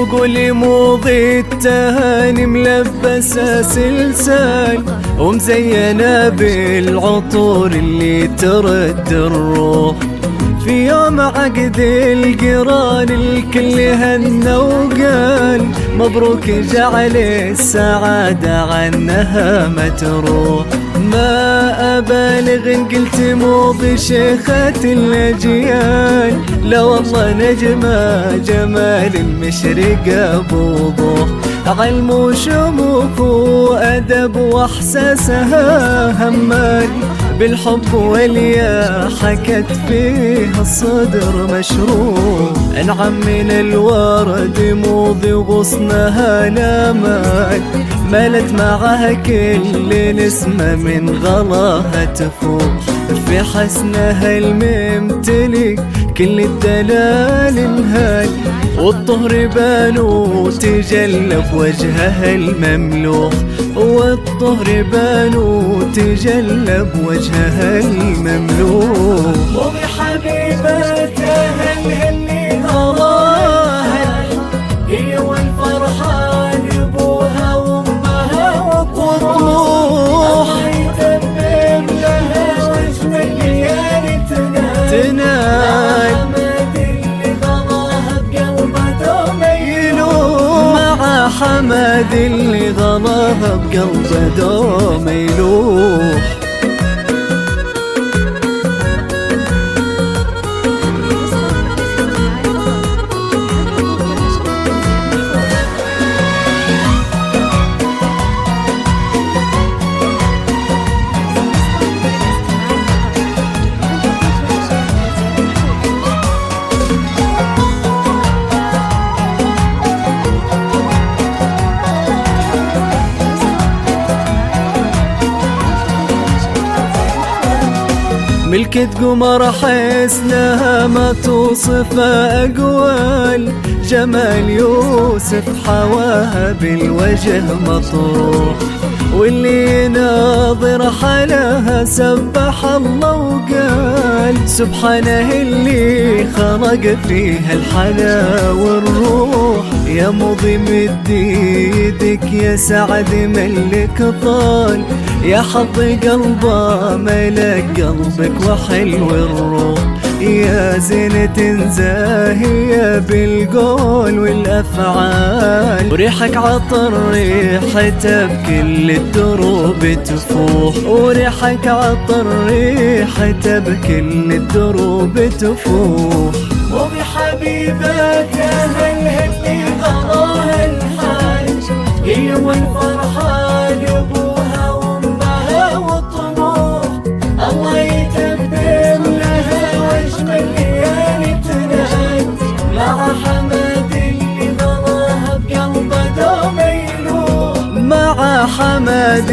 وقولي موضي التهاني ملبسة سلسال ومزينة بالعطور اللي ترد الروح. في يوم عقد القران الكل هنى وقال مبروك جعل السعادة عنها ما تروح. ما أبالغ إن قلت موضي شيخة الأجيال، لا والله نجمة جمال مشرقة بوضوح. علم وشموخ وأدب وإحساسها همال بالحب واليا حكت فيها الصدر مشروع. انعم من الورد موضي وغصنها الامال، مالت معها كل نسمة من غلاها تفوح. في حسنها الممتلك كل الدلال انهال، والطهر بانوا تجلى بوجهها المملوح. والطهر بانوا تجلى بوجهها المملوح. وبحبيبتها اللي غلاها هي والفرحة لابوها وامها والطموح. يتمم لها وجه الليالي تنال حماد اللي غلاها بقلبه دوم يلوح. ملكة قمر حسنها ما توصف أقوال، جمال يوسف حواها بالوجه مطروح. واللي ناظر حلاها سبح الله وقال سبحانه اللي خلق فيها الحلا والروح. يا مضي مد ايدك يا سعد ملك طال، يا حظ قلبه ملك قلبك وحلو الروح. يا زينة زاهية بالقول والأفعال، وريحك عطر ريحته بكل الدروب تفوح. وريحك عطر ريحته بكل الدروب تفوح. وبحبيبتها اللي غلاها الحال هي والفرحة لابوها وامها والطموح. الله يتقدم لها واجمل ليالي تنال، مع حماد اللي غلاها بقلبه دوم يلوح. مع حماد